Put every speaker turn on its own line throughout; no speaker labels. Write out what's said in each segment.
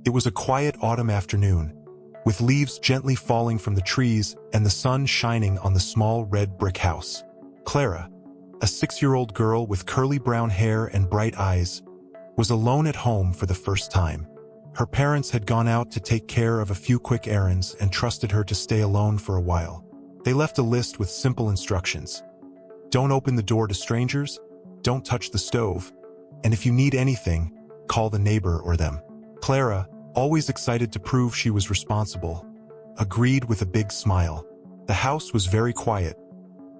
It was a quiet autumn afternoon, with leaves gently falling from the trees and the sun shining on the small red brick house. Clara, a 6-year-old girl with curly brown hair and bright eyes, was alone at home for the first time. Her parents had gone out to take care of a few quick errands and trusted her to stay alone for a while. They left a list with simple instructions. Don't open the door to strangers, don't touch the stove, and if you need anything, call the neighbor or them. Clara, always excited to prove she was responsible, agreed with a big smile. The house was very quiet,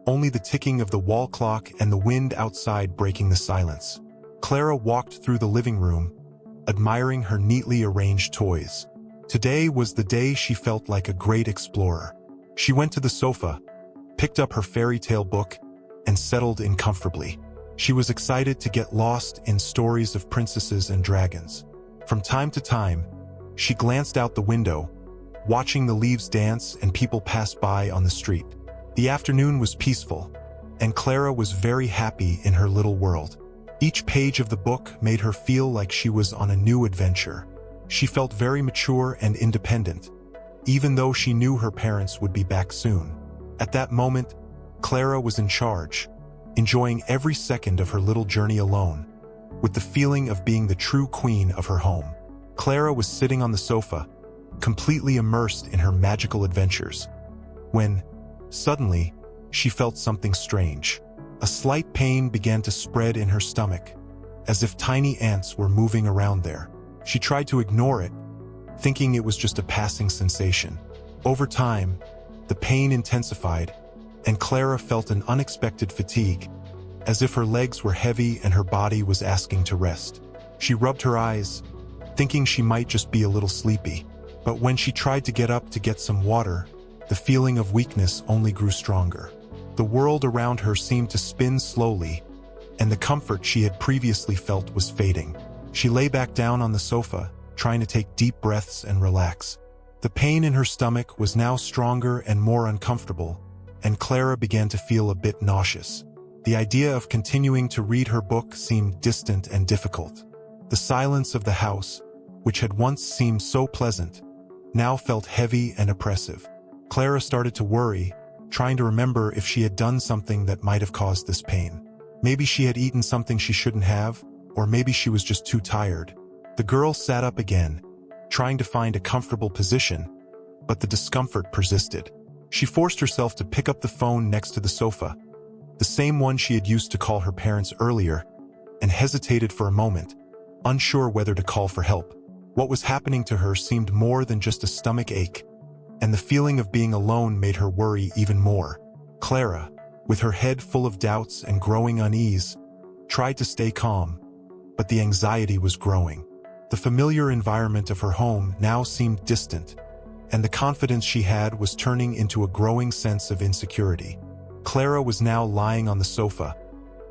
only the ticking of the wall clock and the wind outside breaking the silence. Clara walked through the living room, admiring her neatly arranged toys. Today was the day she felt like a great explorer. She went to the sofa, picked up her fairy tale book, and settled in comfortably. She was excited to get lost in stories of princesses and dragons. From time to time, she glanced out the window, watching the leaves dance and people pass by on the street. The afternoon was peaceful, and Clara was very happy in her little world. Each page of the book made her feel like she was on a new adventure. She felt very mature and independent, even though she knew her parents would be back soon. At that moment, Clara was in charge, enjoying every second of her little journey alone, with the feeling of being the true queen of her home. Clara was sitting on the sofa, completely immersed in her magical adventures, when, suddenly, she felt something strange. A slight pain began to spread in her stomach, as if tiny ants were moving around there. She tried to ignore it, thinking it was just a passing sensation. Over time, the pain intensified, and Clara felt an unexpected fatigue, as if her legs were heavy and her body was asking to rest. She rubbed her eyes, thinking she might just be a little sleepy. But when she tried to get up to get some water, the feeling of weakness only grew stronger. The world around her seemed to spin slowly, and the comfort she had previously felt was fading. She lay back down on the sofa, trying to take deep breaths and relax. The pain in her stomach was now stronger and more uncomfortable, and Clara began to feel a bit nauseous. The idea of continuing to read her book seemed distant and difficult. The silence of the house, which had once seemed so pleasant, now felt heavy and oppressive. Clara started to worry, trying to remember if she had done something that might have caused this pain. Maybe she had eaten something she shouldn't have, or maybe she was just too tired. The girl sat up again, trying to find a comfortable position, but the discomfort persisted. She forced herself to pick up the phone next to the sofa, the same one she had used to call her parents earlier, and hesitated for a moment, unsure whether to call for help. What was happening to her seemed more than just a stomach ache, and the feeling of being alone made her worry even more. Clara, with her head full of doubts and growing unease, tried to stay calm, but the anxiety was growing. The familiar environment of her home now seemed distant, and the confidence she had was turning into a growing sense of insecurity. Clara was now lying on the sofa,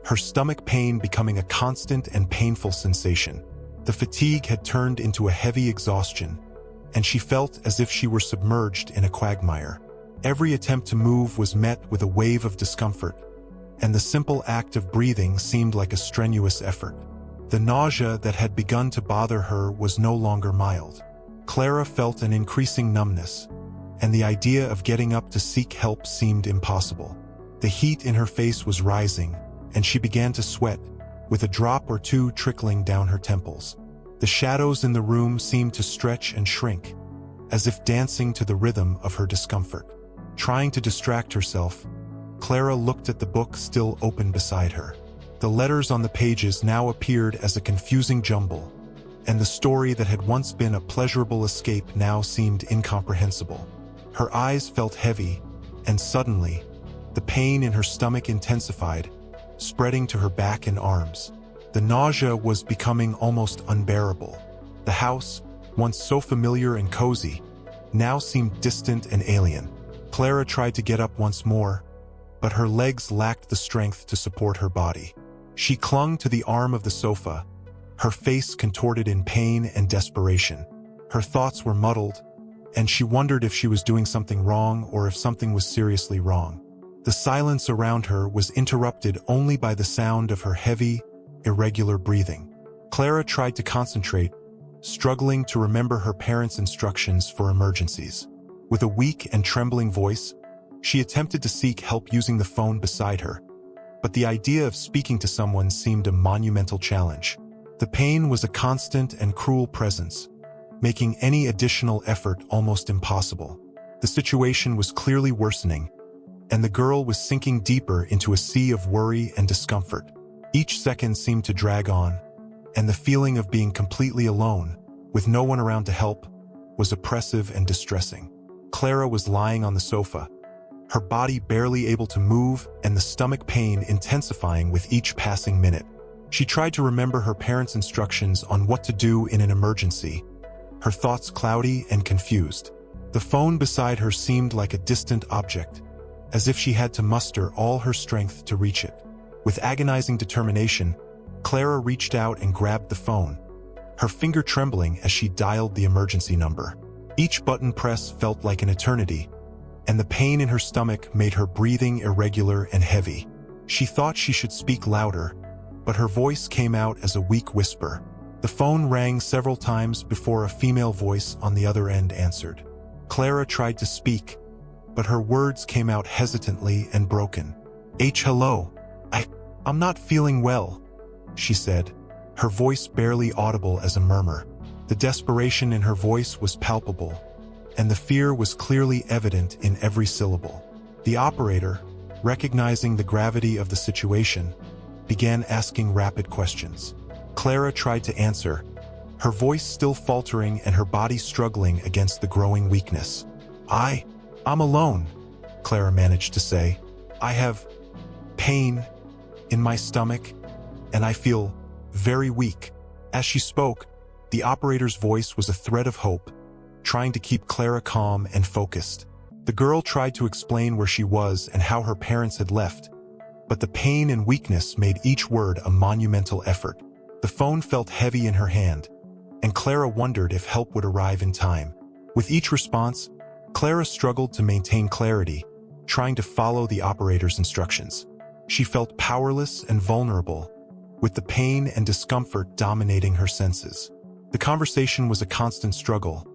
her stomach pain becoming a constant and painful sensation. The fatigue had turned into a heavy exhaustion, and she felt as if she were submerged in a quagmire. Every attempt to move was met with a wave of discomfort, and the simple act of breathing seemed like a strenuous effort. The nausea that had begun to bother her was no longer mild. Clara felt an increasing numbness, and the idea of getting up to seek help seemed impossible. The heat in her face was rising, and she began to sweat, with a drop or two trickling down her temples. The shadows in the room seemed to stretch and shrink, as if dancing to the rhythm of her discomfort. Trying to distract herself, Clara looked at the book still open beside her. The letters on the pages now appeared as a confusing jumble, and the story that had once been a pleasurable escape now seemed incomprehensible. Her eyes felt heavy, and suddenly, the pain in her stomach intensified, spreading to her back and arms. The nausea was becoming almost unbearable. The house, once so familiar and cozy, now seemed distant and alien. Clara tried to get up once more, but her legs lacked the strength to support her body. She clung to the arm of the sofa, her face contorted in pain and desperation. Her thoughts were muddled, and she wondered if she was doing something wrong or if something was seriously wrong. The silence around her was interrupted only by the sound of her heavy, irregular breathing. Clara tried to concentrate, struggling to remember her parents' instructions for emergencies. With a weak and trembling voice, she attempted to seek help using the phone beside her, but the idea of speaking to someone seemed a monumental challenge. The pain was a constant and cruel presence, making any additional effort almost impossible. The situation was clearly worsening, and the girl was sinking deeper into a sea of worry and discomfort. Each second seemed to drag on, and the feeling of being completely alone, with no one around to help, was oppressive and distressing. Clara was lying on the sofa, her body barely able to move and the stomach pain intensifying with each passing minute. She tried to remember her parents' instructions on what to do in an emergency, her thoughts cloudy and confused. The phone beside her seemed like a distant object, as if she had to muster all her strength to reach it. With agonizing determination, Clara reached out and grabbed the phone, her finger trembling as she dialed the emergency number. Each button press felt like an eternity, and the pain in her stomach made her breathing irregular and heavy. She thought she should speak louder, but her voice came out as a weak whisper. The phone rang several times before a female voice on the other end answered. Clara tried to speak, but her words came out hesitantly and broken. Hello. I'm not feeling well, she said, her voice barely audible as a murmur. The desperation in her voice was palpable, and the fear was clearly evident in every syllable. The operator, recognizing the gravity of the situation, began asking rapid questions. Clara tried to answer, her voice still faltering and her body struggling against the growing weakness. I'm alone, Clara managed to say. I have pain in my stomach, and I feel very weak. As she spoke, the operator's voice was a thread of hope, trying to keep Clara calm and focused. The girl tried to explain where she was and how her parents had left, but the pain and weakness made each word a monumental effort. The phone felt heavy in her hand, and Clara wondered if help would arrive in time. With each response, Clara struggled to maintain clarity, trying to follow the operator's instructions. She felt powerless and vulnerable, with the pain and discomfort dominating her senses. The conversation was a constant struggle,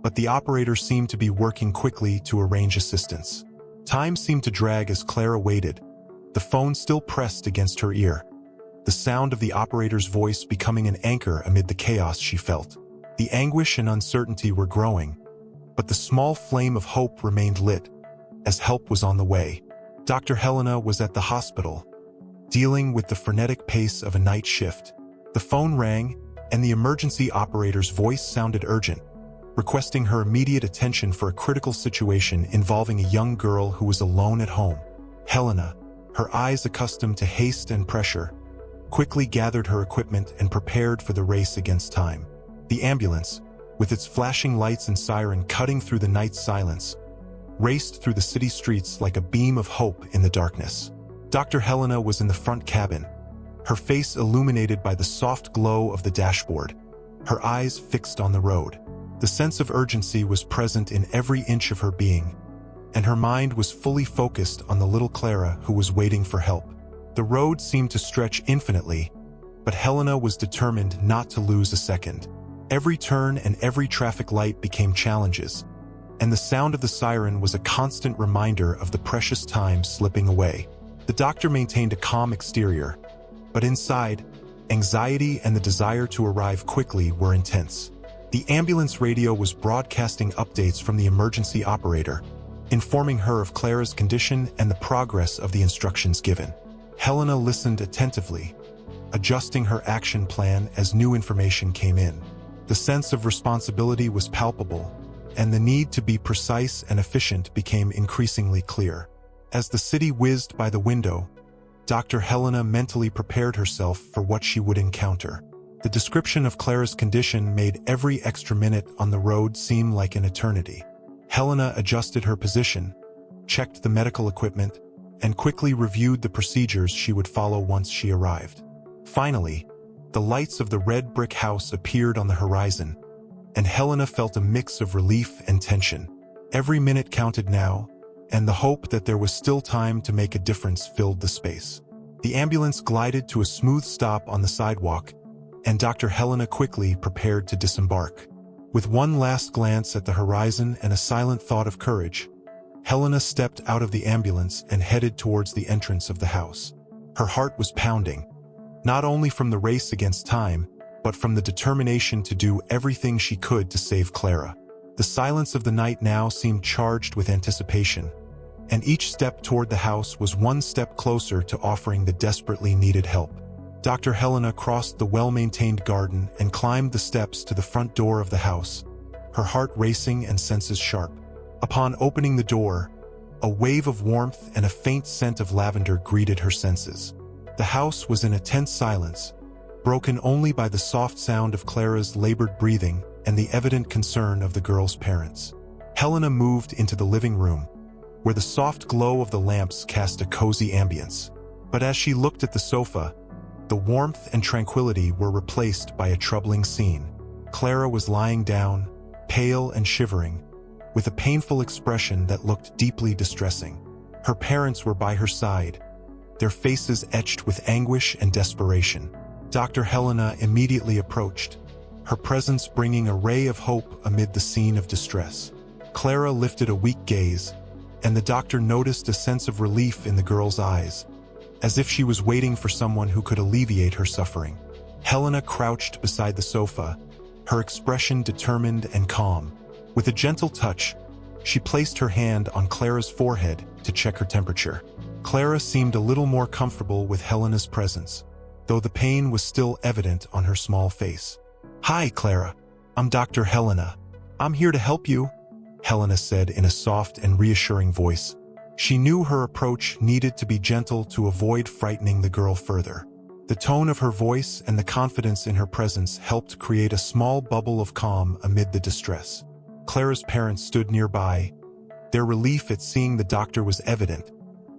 but the operator seemed to be working quickly to arrange assistance. Time seemed to drag as Clara waited, the phone still pressed against her ear, the sound of the operator's voice becoming an anchor amid the chaos she felt. The anguish and uncertainty were growing, but the small flame of hope remained lit, as help was on the way. Dr. Helena was at the hospital, dealing with the frenetic pace of a night shift. The phone rang, and the emergency operator's voice sounded urgent, requesting her immediate attention for a critical situation involving a young girl who was alone at home. Helena, her eyes accustomed to haste and pressure, quickly gathered her equipment and prepared for the race against time. The ambulance, with its flashing lights and siren cutting through the night's silence, raced through the city streets like a beam of hope in the darkness. Dr. Helena was in the front cabin, her face illuminated by the soft glow of the dashboard, her eyes fixed on the road. The sense of urgency was present in every inch of her being, and her mind was fully focused on the little Clara who was waiting for help. The road seemed to stretch infinitely, but Helena was determined not to lose a second. Every turn and every traffic light became challenges, and the sound of the siren was a constant reminder of the precious time slipping away. The doctor maintained a calm exterior, but inside, anxiety and the desire to arrive quickly were intense. The ambulance radio was broadcasting updates from the emergency operator, informing her of Clara's condition and the progress of the instructions given. Helena listened attentively, adjusting her action plan as new information came in. The sense of responsibility was palpable, and the need to be precise and efficient became increasingly clear. As the city whizzed by the window, Dr. Helena mentally prepared herself for what she would encounter. The description of Clara's condition made every extra minute on the road seem like an eternity. Helena adjusted her position, checked the medical equipment, and quickly reviewed the procedures she would follow once she arrived. Finally, the lights of the red brick house appeared on the horizon, and Helena felt a mix of relief and tension. Every minute counted now, and the hope that there was still time to make a difference filled the space. The ambulance glided to a smooth stop on the sidewalk, and Dr. Helena quickly prepared to disembark. With one last glance at the horizon and a silent thought of courage, Helena stepped out of the ambulance and headed towards the entrance of the house. Her heart was pounding, not only from the race against time, but from the determination to do everything she could to save Clara. The silence of the night now seemed charged with anticipation, and each step toward the house was one step closer to offering the desperately needed help. Dr. Helena crossed the well-maintained garden and climbed the steps to the front door of the house, her heart racing and senses sharp. Upon opening the door, a wave of warmth and a faint scent of lavender greeted her senses. The house was in a tense silence, broken only by the soft sound of Clara's labored breathing and the evident concern of the girl's parents. Helena moved into the living room, where the soft glow of the lamps cast a cozy ambience. But as she looked at the sofa, the warmth and tranquility were replaced by a troubling scene. Clara was lying down, pale and shivering, with a painful expression that looked deeply distressing. Her parents were by her side, their faces etched with anguish and desperation. Dr. Helena immediately approached, her presence bringing a ray of hope amid the scene of distress. Clara lifted a weak gaze, and the doctor noticed a sense of relief in the girl's eyes, as if she was waiting for someone who could alleviate her suffering. Helena crouched beside the sofa, her expression determined and calm. With a gentle touch, she placed her hand on Clara's forehead to check her temperature. Clara seemed a little more comfortable with Helena's presence, though the pain was still evident on her small face. "Hi, Clara. I'm Dr. Helena. I'm here to help you," Helena said in a soft and reassuring voice. She knew her approach needed to be gentle to avoid frightening the girl further. The tone of her voice and the confidence in her presence helped create a small bubble of calm amid the distress. Clara's parents stood nearby. Their relief at seeing the doctor was evident,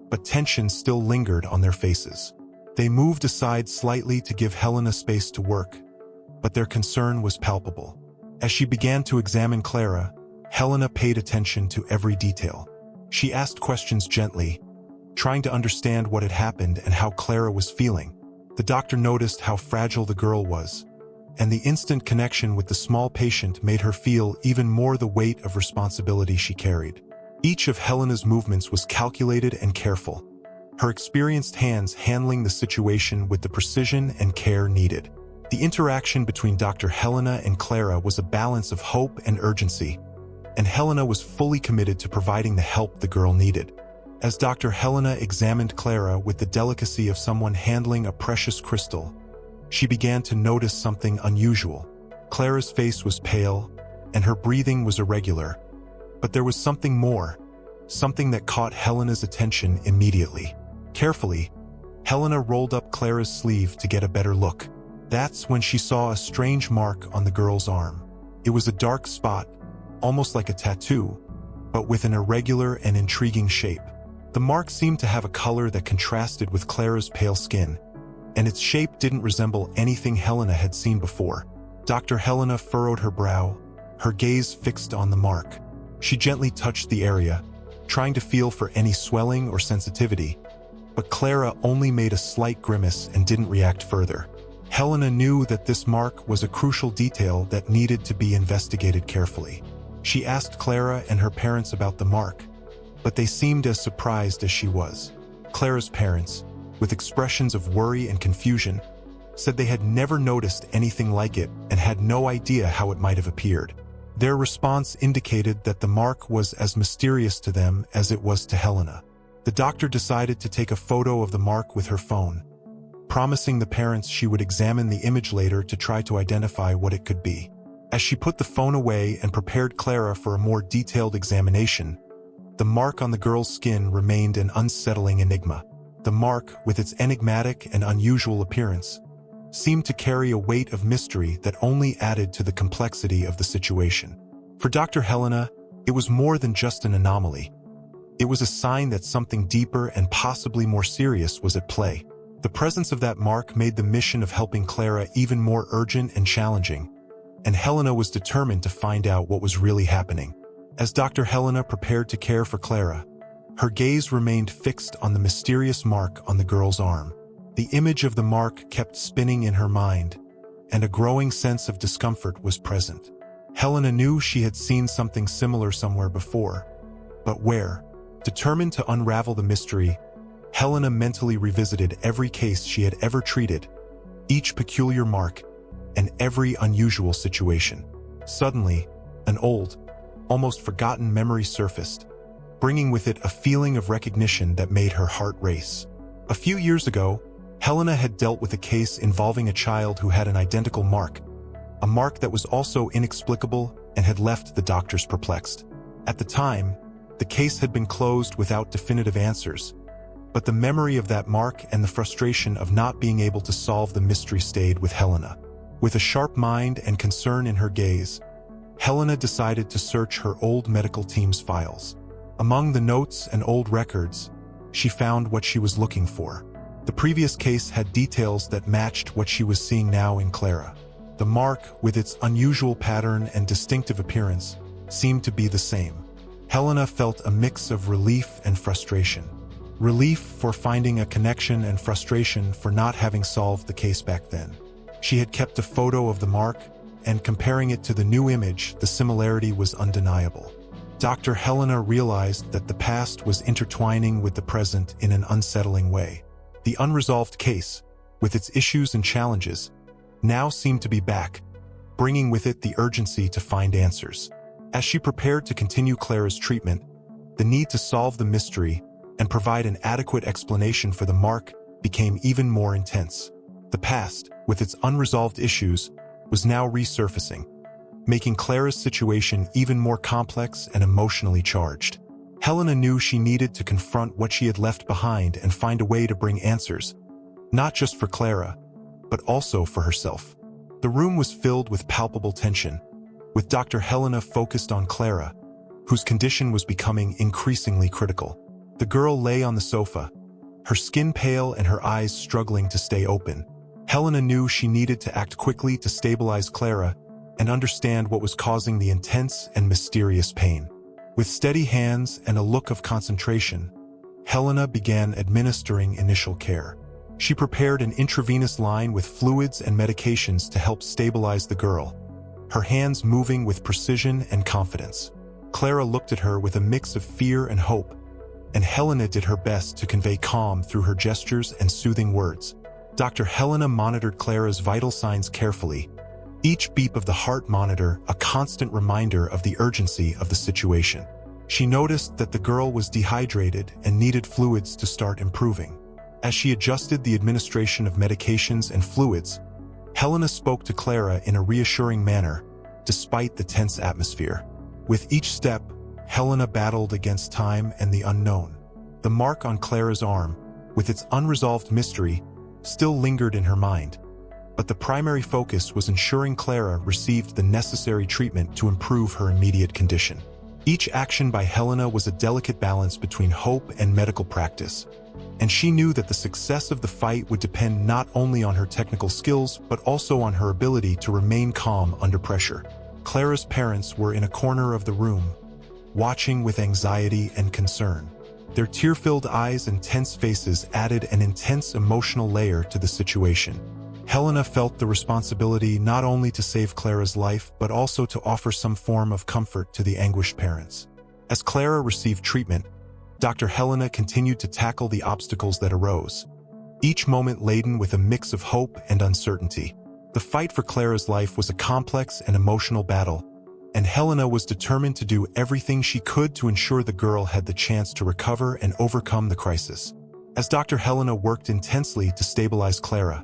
but tension still lingered on their faces. They moved aside slightly to give Helena space to work, but their concern was palpable. As she began to examine Clara, Helena paid attention to every detail. She asked questions gently, trying to understand what had happened and how Clara was feeling. The doctor noticed how fragile the girl was, and the instant connection with the small patient made her feel even more the weight of responsibility she carried. Each of Helena's movements was calculated and careful, her experienced hands handling the situation with the precision and care needed. The interaction between Dr. Helena and Clara was a balance of hope and urgency, and Helena was fully committed to providing the help the girl needed. As Dr. Helena examined Clara with the delicacy of someone handling a precious crystal, she began to notice something unusual. Clara's face was pale, and her breathing was irregular, but there was something more, something that caught Helena's attention immediately. Carefully, Helena rolled up Clara's sleeve to get a better look. That's when she saw a strange mark on the girl's arm. It was a dark spot, almost like a tattoo, but with an irregular and intriguing shape. The mark seemed to have a color that contrasted with Clara's pale skin, and its shape didn't resemble anything Helena had seen before. Dr. Helena furrowed her brow, her gaze fixed on the mark. She gently touched the area, trying to feel for any swelling or sensitivity, but Clara only made a slight grimace and didn't react further. Helena knew that this mark was a crucial detail that needed to be investigated carefully. She asked Clara and her parents about the mark, but they seemed as surprised as she was. Clara's parents, with expressions of worry and confusion, said they had never noticed anything like it and had no idea how it might have appeared. Their response indicated that the mark was as mysterious to them as it was to Helena. The doctor decided to take a photo of the mark with her phone, promising the parents she would examine the image later to try to identify what it could be. As she put the phone away and prepared Clara for a more detailed examination, the mark on the girl's skin remained an unsettling enigma. The mark, with its enigmatic and unusual appearance, seemed to carry a weight of mystery that only added to the complexity of the situation. For Dr. Helena, it was more than just an anomaly. It was a sign that something deeper and possibly more serious was at play. The presence of that mark made the mission of helping Clara even more urgent and challenging, and Helena was determined to find out what was really happening. As Dr. Helena prepared to care for Clara, her gaze remained fixed on the mysterious mark on the girl's arm. The image of the mark kept spinning in her mind, and a growing sense of discomfort was present. Helena knew she had seen something similar somewhere before, but where? Determined to unravel the mystery, Helena mentally revisited every case she had ever treated, each peculiar mark, and every unusual situation. Suddenly, an old, almost forgotten memory surfaced, bringing with it a feeling of recognition that made her heart race. A few years ago, Helena had dealt with a case involving a child who had an identical mark, a mark that was also inexplicable and had left the doctors perplexed. At the time, the case had been closed without definitive answers, but the memory of that mark and the frustration of not being able to solve the mystery stayed with Helena. With a sharp mind and concern in her gaze, Helena decided to search her old medical team's files. Among the notes and old records, she found what she was looking for. The previous case had details that matched what she was seeing now in Clara. The mark, with its unusual pattern and distinctive appearance, seemed to be the same. Helena felt a mix of relief and frustration. Relief for finding a connection and frustration for not having solved the case back then. She had kept a photo of the mark, and comparing it to the new image, the similarity was undeniable. Dr. Helena realized that the past was intertwining with the present in an unsettling way. The unresolved case, with its issues and challenges, now seemed to be back, bringing with it the urgency to find answers. As she prepared to continue Clara's treatment, the need to solve the mystery and provide an adequate explanation for the mark became even more intense. The past, with its unresolved issues, was now resurfacing, making Clara's situation even more complex and emotionally charged. Helena knew she needed to confront what she had left behind and find a way to bring answers, not just for Clara, but also for herself. The room was filled with palpable tension, with Dr. Helena focused on Clara, whose condition was becoming increasingly critical. The girl lay on the sofa, her skin pale and her eyes struggling to stay open. Helena knew she needed to act quickly to stabilize Clara and understand what was causing the intense and mysterious pain. With steady hands and a look of concentration, Helena began administering initial care. She prepared an intravenous line with fluids and medications to help stabilize the girl, her hands moving with precision and confidence. Clara looked at her with a mix of fear and hope, and Helena did her best to convey calm through her gestures and soothing words. Dr. Helena monitored Clara's vital signs carefully, each beep of the heart monitor a constant reminder of the urgency of the situation. She noticed that the girl was dehydrated and needed fluids to start improving. As she adjusted the administration of medications and fluids, Helena spoke to Clara in a reassuring manner, despite the tense atmosphere. With each step, Helena battled against time and the unknown. The mark on Clara's arm, with its unresolved mystery, still lingered in her mind, but the primary focus was ensuring Clara received the necessary treatment to improve her immediate condition. Each action by Helena was a delicate balance between hope and medical practice, and she knew that the success of the fight would depend not only on her technical skills but also on her ability to remain calm under pressure. Clara's parents were in a corner of the room, watching with anxiety and concern. Their tear-filled eyes and tense faces added an intense emotional layer to the situation. Helena felt the responsibility not only to save Clara's life but also to offer some form of comfort to the anguished parents. As Clara received treatment, Dr. Helena continued to tackle the obstacles that arose, each moment laden with a mix of hope and uncertainty. The fight for Clara's life was a complex and emotional battle, and Helena was determined to do everything she could to ensure the girl had the chance to recover and overcome the crisis. As Dr. Helena worked intensely to stabilize Clara,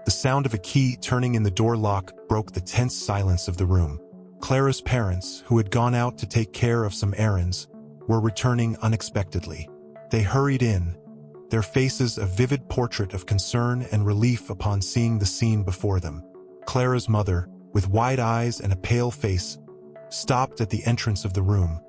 the sound of a key turning in the door lock broke the tense silence of the room. Clara's parents, who had gone out to take care of some errands, were returning unexpectedly. They hurried in, their faces a vivid portrait of concern and relief upon seeing the scene before them. Clara's mother, with wide eyes and a pale face, stopped at the entrance of the room,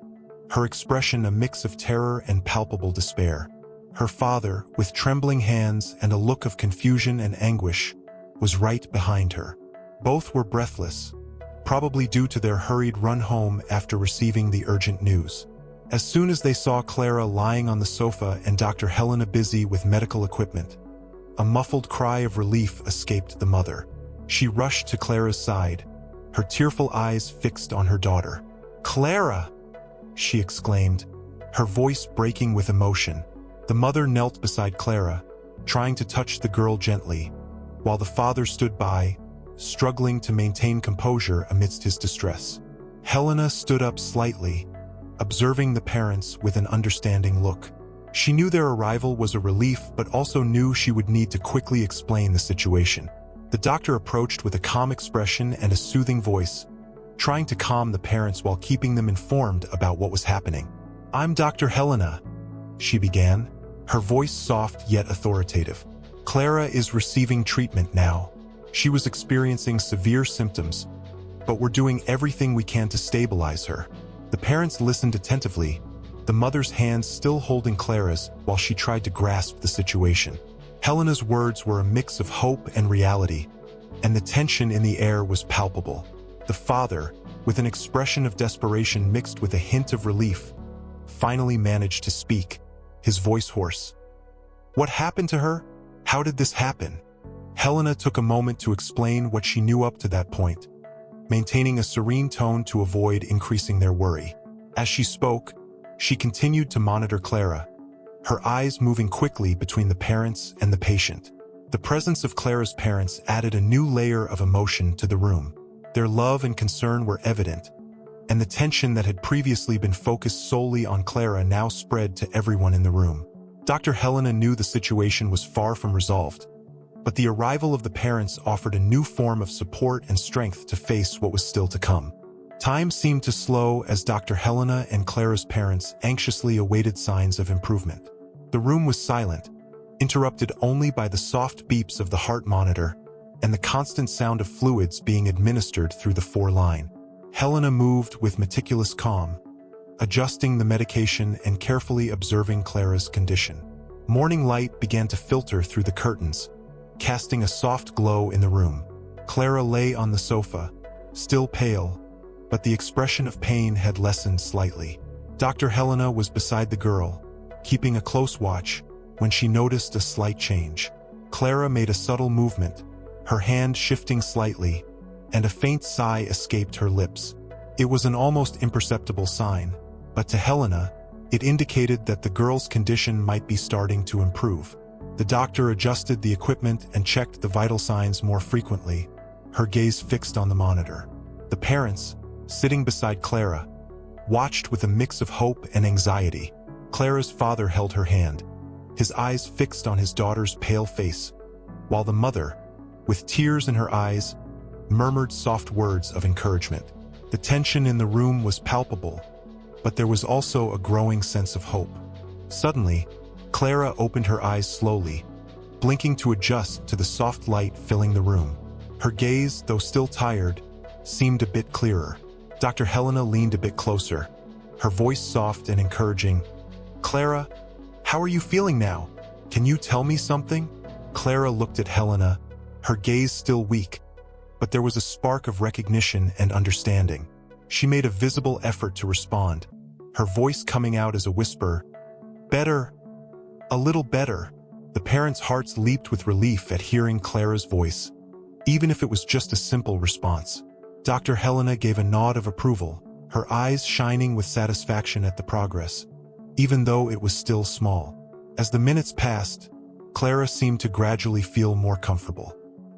her expression a mix of terror and palpable despair. Her father, with trembling hands and a look of confusion and anguish, was right behind her. Both were breathless, probably due to their hurried run home after receiving the urgent news. As soon as they saw Clara lying on the sofa and Dr. Helena busy with medical equipment, a muffled cry of relief escaped the mother. She rushed to Clara's side, her tearful eyes fixed on her daughter. "Clara!" she exclaimed, her voice breaking with emotion. The mother knelt beside Clara, trying to touch the girl gently, while the father stood by, struggling to maintain composure amidst his distress. Helena stood up slightly, observing the parents with an understanding look. She knew their arrival was a relief, but also knew she would need to quickly explain the situation. The doctor approached with a calm expression and a soothing voice, trying to calm the parents while keeping them informed about what was happening. "I'm Dr. Helena," she began, her voice soft yet authoritative. "Clara is receiving treatment now. She was experiencing severe symptoms, but we're doing everything we can to stabilize her." The parents listened attentively, the mother's hands still holding Clara's while she tried to grasp the situation. Helena's words were a mix of hope and reality, and the tension in the air was palpable. The father, with an expression of desperation mixed with a hint of relief, finally managed to speak, his voice hoarse. "What happened to her? How did this happen?" Helena took a moment to explain what she knew up to that point, maintaining a serene tone to avoid increasing their worry. As she spoke, she continued to monitor Clara, her eyes moving quickly between the parents and the patient. The presence of Clara's parents added a new layer of emotion to the room. Their love and concern were evident, and the tension that had previously been focused solely on Clara now spread to everyone in the room. Dr. Helena knew the situation was far from resolved, but the arrival of the parents offered a new form of support and strength to face what was still to come. Time seemed to slow as Dr. Helena and Clara's parents anxiously awaited signs of improvement. The room was silent, interrupted only by the soft beeps of the heart monitor and the constant sound of fluids being administered through the 4-line. Helena moved with meticulous calm, adjusting the medication and carefully observing Clara's condition. Morning light began to filter through the curtains, casting a soft glow in the room. Clara lay on the sofa, still pale, but the expression of pain had lessened slightly. Dr. Helena was beside the girl, keeping a close watch, when she noticed a slight change. Clara made a subtle movement, her hand shifting slightly, and a faint sigh escaped her lips. It was an almost imperceptible sign, but to Helena, it indicated that the girl's condition might be starting to improve. The doctor adjusted the equipment and checked the vital signs more frequently, her gaze fixed on the monitor. The parents, sitting beside Clara, watched with a mix of hope and anxiety. Clara's father held her hand, his eyes fixed on his daughter's pale face, while the mother, with tears in her eyes, murmured soft words of encouragement. The tension in the room was palpable, but there was also a growing sense of hope. Suddenly, Clara opened her eyes slowly, blinking to adjust to the soft light filling the room. Her gaze, though still tired, seemed a bit clearer. Dr. Helena leaned a bit closer, her voice soft and encouraging. "Clara, how are you feeling now? Can you tell me something?" Clara looked at Helena, her gaze still weak, but there was a spark of recognition and understanding. She made a visible effort to respond, her voice coming out as a whisper, "Better, a little better." The parents' hearts leaped with relief at hearing Clara's voice, even if it was just a simple response. Dr. Helena gave a nod of approval, her eyes shining with satisfaction at the progress, even though it was still small. As the minutes passed, Clara seemed to gradually feel more comfortable.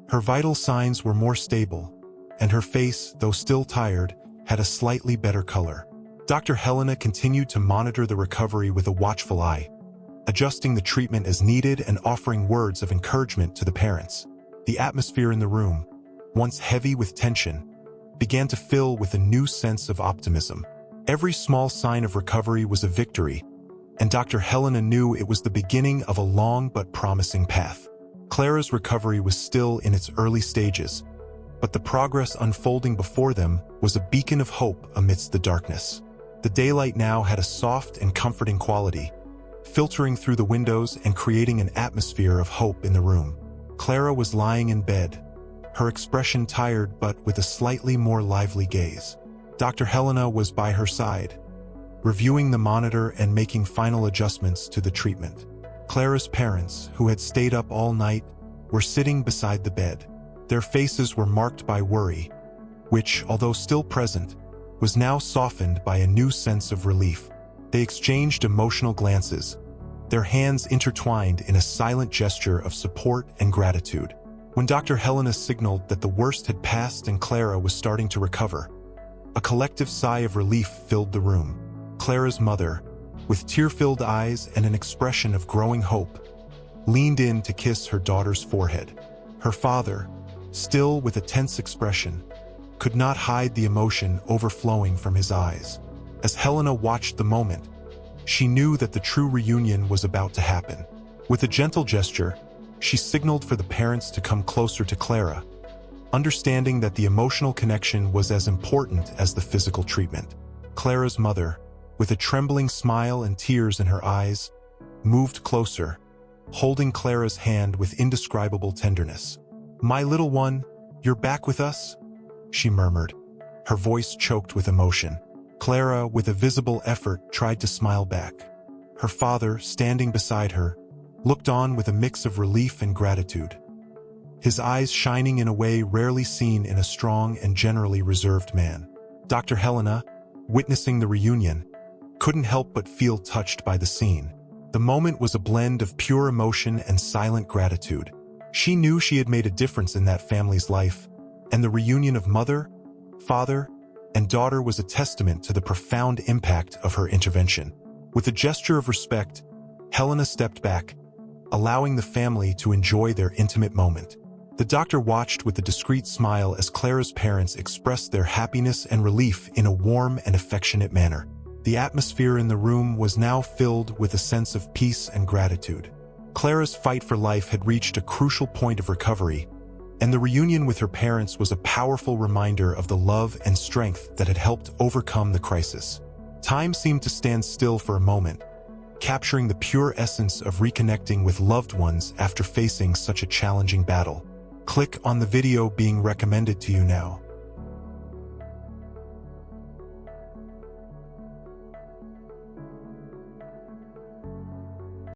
Her vital signs were more stable, and her face, though still tired, had a slightly better color. Dr. Helena continued to monitor the recovery with a watchful eye, adjusting the treatment as needed and offering words of encouragement to the parents. The atmosphere in the room, once heavy with tension, began to fill with a new sense of optimism. Every small sign of recovery was a victory, and Dr. Helena knew it was the beginning of a long but promising path. Clara's recovery was still in its early stages, but the progress unfolding before them was a beacon of hope amidst the darkness. The daylight now had a soft and comforting quality, filtering through the windows and creating an atmosphere of hope in the room. Clara was lying in bed, her expression tired but with a slightly more lively gaze. Dr. Helena was by her side, reviewing the monitor and making final adjustments to the treatment. Clara's parents, who had stayed up all night, were sitting beside the bed, Their faces were marked by worry, which, although still present, was now softened by a new sense of relief. They exchanged emotional glances, their hands intertwined in a silent gesture of support and gratitude. When Dr. Helena signaled that the worst had passed and Clara was starting to recover, a collective sigh of relief filled the room. Clara's mother, with tear-filled eyes and an expression of growing hope, leaned in to kiss her daughter's forehead. Her father, still with a tense expression, could not hide the emotion overflowing from his eyes. As Helena watched the moment, she knew that the true reunion was about to happen. With a gentle gesture, she signaled for the parents to come closer to Clara, understanding that the emotional connection was as important as the physical treatment. Clara's mother, with a trembling smile and tears in her eyes, moved closer, holding Clara's hand with indescribable tenderness. "My little one, you're back with us?" she murmured, her voice choked with emotion. Clara, with a visible effort, tried to smile back. Her father, standing beside her, looked on with a mix of relief and gratitude, his eyes shining in a way rarely seen in a strong and generally reserved man. Dr. Helena, witnessing the reunion, couldn't help but feel touched by the scene. The moment was a blend of pure emotion and silent gratitude. She knew she had made a difference in that family's life, and the reunion of mother, father, and daughter was a testament to the profound impact of her intervention. With a gesture of respect, Helena stepped back, allowing the family to enjoy their intimate moment. The doctor watched with a discreet smile as Clara's parents expressed their happiness and relief in a warm and affectionate manner. The atmosphere in the room was now filled with a sense of peace and gratitude. Clara's fight for life had reached a crucial point of recovery, and the reunion with her parents was a powerful reminder of the love and strength that had helped overcome the crisis. Time seemed to stand still for a moment, capturing the pure essence of reconnecting with loved ones after facing such a challenging battle. Click on the video being recommended to you now.